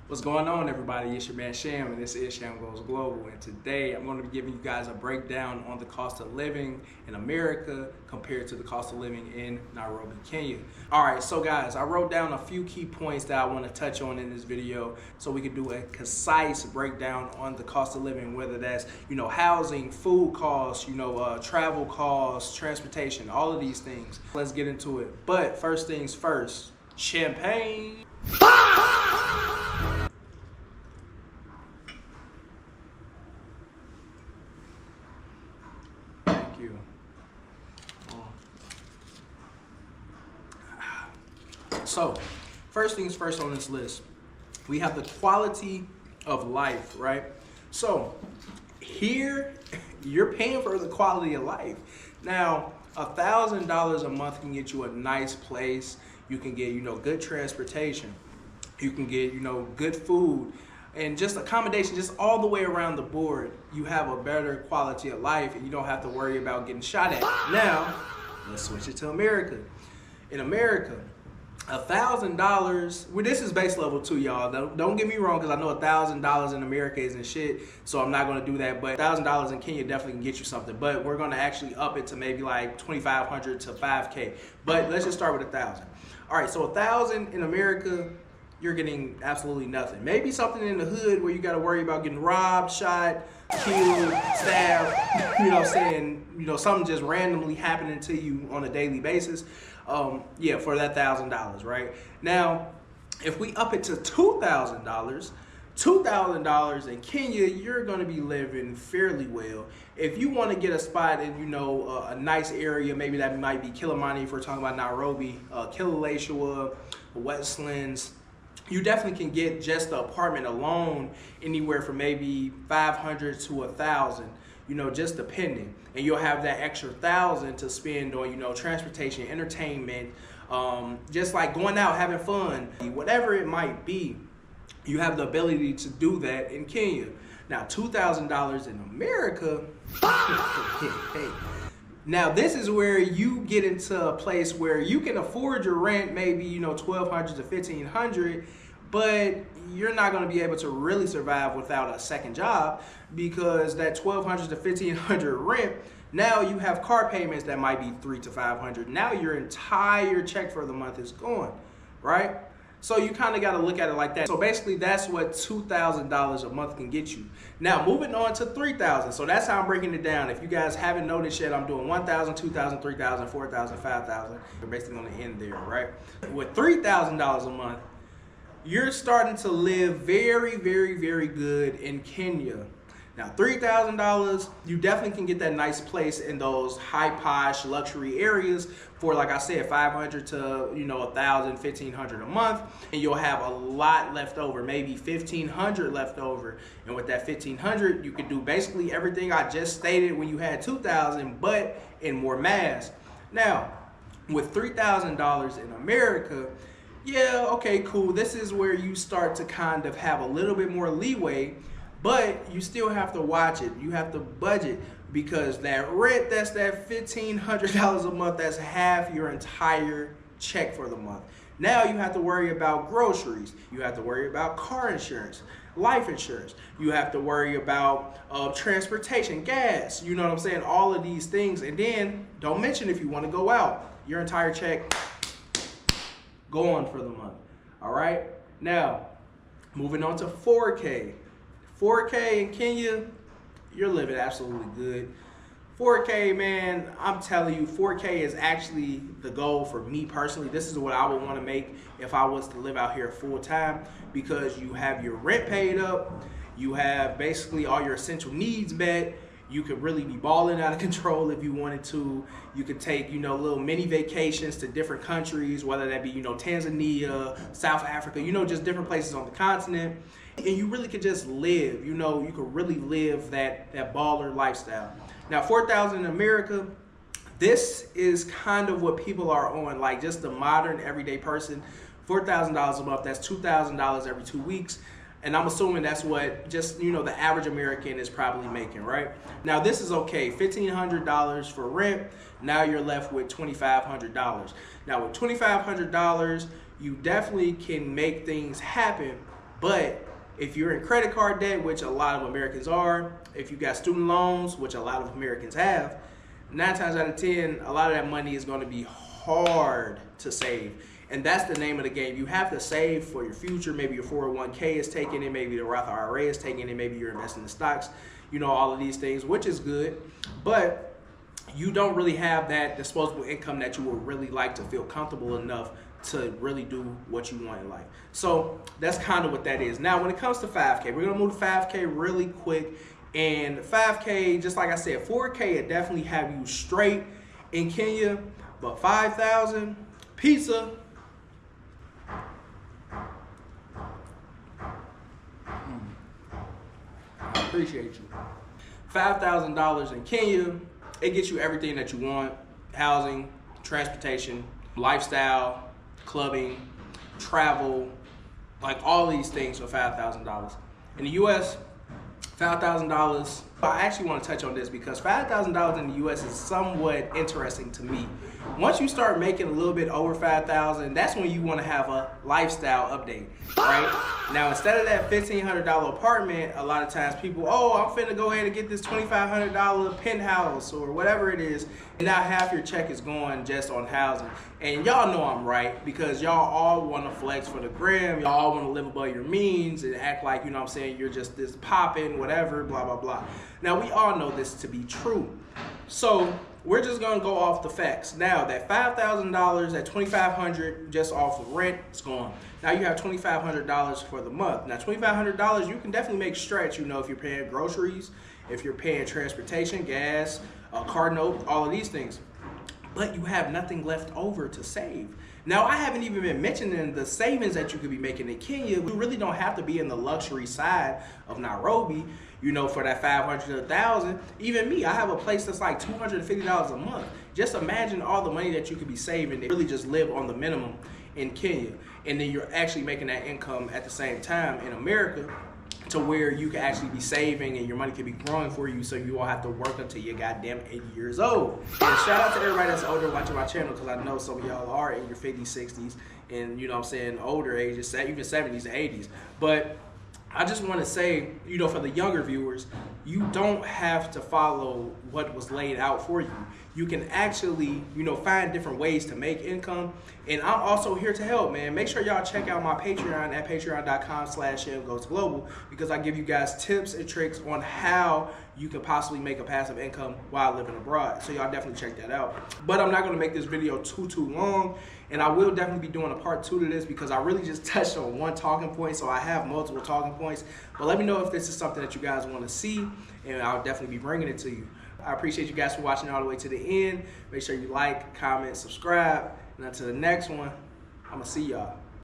What's going on, everybody? It's your man SHAM, and this is SHAM Goes Global. And today I'm going to be giving you guys a breakdown on the cost of living in America compared to the cost of living in Nairobi, Kenya. All right, so guys, I wrote down a few key points that I want to touch on in this video so we can do a concise breakdown on the cost of living, whether that's, housing, food costs, travel costs, transportation, all of these things. Let's get into it. But first things first, champagne. So, first things first on this list, we have the quality of life, right? So, here, you're paying for the quality of life. Now, $1,000 a month can get you a nice place. You can get, good transportation. You can get, good food. And just accommodation, just all the way around the board, you have a better quality of life and you don't have to worry about getting shot at. Now, let's switch it to America. In America, $1,000, well, this is base level too, y'all. Don't get me wrong, because I know $1,000 in America isn't shit, so I'm not going to do that. But $1,000 in Kenya definitely can get you something. But we're going to actually up it to maybe like $2,500 to $5K. But let's just start with $1,000. All right, so $1,000 in America, you're getting absolutely nothing. Maybe something in the hood where you got to worry about getting robbed, shot, killed, stabbed, something just randomly happening to you on a daily basis. For that $1,000, right? Now, if we up it to $2,000 in Kenya, you're going to be living fairly well. If you want to get a spot in, a nice area, maybe that might be Kilimani if we're talking about Nairobi, Kileleshwa, Westlands, you definitely can get just the apartment alone anywhere from maybe $500 to $1,000. Just depending. And you'll have that extra $1,000 to spend on, transportation, entertainment, just like going out, having fun, whatever it might be. You have the ability to do that in Kenya. Now, $2,000 in America, now this is where you get into a place where you can afford your rent, maybe, $1,200 to $1,500, but you're not going to be able to really survive without a second job, because that $1,200 to $1,500 rent, now you have car payments that might be $300 to $500. Now your entire check for the month is gone, right? So you kind of got to look at it like that. So basically that's what $2,000 a month can get you. Now moving on to $3,000. So that's how I'm breaking it down. If you guys haven't noticed yet, I'm doing $1,000, $2,000, $3,000, $4,000, $5,000. We're basically on the end there, right? With $3,000 a month, you're starting to live very, very, very good in Kenya. Now, $3,000, you definitely can get that nice place in those high posh luxury areas for, like I said, $500 to, $1,000, $1,500 a month, and you'll have a lot left over, maybe $1,500 left over. And with that $1,500, you can do basically everything I just stated when you had $2,000, but in more mass. Now, with $3,000 in America, yeah, okay, cool. This is where you start to kind of have a little bit more leeway, but you still have to watch it. You have to budget, because that rent, that's that $1,500 a month, that's half your entire check for the month. Now you have to worry about groceries. You have to worry about car insurance, life insurance. You have to worry about transportation, gas, you know what I'm saying? All of these things. And then don't mention if you want to go out, your entire check gone for the month. All right. Now, moving on to 4K. 4K in Kenya, you're living absolutely good. 4K, man, I'm telling you, 4K is actually the goal for me personally. This is what I would want to make if I was to live out here full time, because you have your rent paid up, you have basically all your essential needs met. You could really be balling out of control if you wanted to. You could take, little mini vacations to different countries, whether that be, Tanzania, South Africa, just different places on the continent. And you really could just live, you could really live that baller lifestyle. Now, $4,000 in America, this is kind of what people are on, like just the modern everyday person. $4,000 a month, that's $2,000 every 2 weeks. And I'm assuming that's what just, the average American is probably making, right? Now, this is okay. $1,500 for rent. Now you're left with $2,500. Now, with $2,500, you definitely can make things happen. But if you're in credit card debt, which a lot of Americans are, if you got student loans, which a lot of Americans have, 9 times out of 10, a lot of that money is going to be hard to save. And that's the name of the game. You have to save for your future. Maybe your 401k is taking it, maybe the Roth IRA is taking it, maybe you're investing in stocks, you know, all of these things, which is good. But you don't really have that disposable income that you would really like to feel comfortable enough to really do what you want in life. So that's kind of what that is. Now, when it comes to 5K, we're gonna move to 5K really quick. And 5K, just like I said, 4K, it definitely have you straight in Kenya, but 5,000, pizza. I appreciate you. $5,000 in Kenya, it gets you everything that you want: housing, transportation, lifestyle, clubbing, travel, like all these things for $5,000. In the US, $5,000, I actually want to touch on this because $5,000 in the US is somewhat interesting to me. Once you start making a little bit over $5,000, that's when you want to have a lifestyle update, right? Now, instead of that $1,500 apartment, a lot of times people, oh, I'm finna go ahead and get this $2,500 penthouse or whatever it is. And now half your check is going just on housing. And y'all know I'm right, because y'all all want to flex for the gram. Y'all all want to live above your means and act like, you know what I'm saying, you're just this popping, whatever, blah, blah, blah. Now, we all know this to be true. So we're just gonna go off the facts. Now that $5,000, that $2,500 just off of rent, it's gone. Now you have $2,500 for the month. Now $2,500 you can definitely make stretch, you know, if you're paying groceries, if you're paying transportation, gas, a car note, all of these things. But you have nothing left over to save. Now, I haven't even been mentioning the savings that you could be making in Kenya. You really don't have to be in the luxury side of Nairobi, you know, for that 500 to 1,000. Even me, I have a place that's like $250 a month. Just imagine all the money that you could be saving to really just live on the minimum in Kenya. And then you're actually making that income at the same time in America, to where you can actually be saving and your money can be growing for you, so you won't have to work until you're goddamn 80 years old. And shout out to everybody that's older watching my channel, because I know some of y'all are in your 50s, 60s, and you know what I'm saying, older ages, even 70s and 80s. But I just want to say, you know, for the younger viewers, you don't have to follow what was laid out for you. You can actually, you know, find different ways to make income. And I'm also here to help, man. Make sure y'all check out my Patreon at patreon.com/hamgoesglobal, because I give you guys tips and tricks on how you can possibly make a passive income while living abroad. So y'all definitely check that out. But I'm not going to make this video too long. And I will definitely be doing a part 2 to this, because I really just touched on one talking point. So I have multiple talking points. But let me know if this is something that you guys want to see, and I'll definitely be bringing it to you. I appreciate you guys for watching all the way to the end. Make sure you like, comment, subscribe. And until the next one, I'm going to see y'all.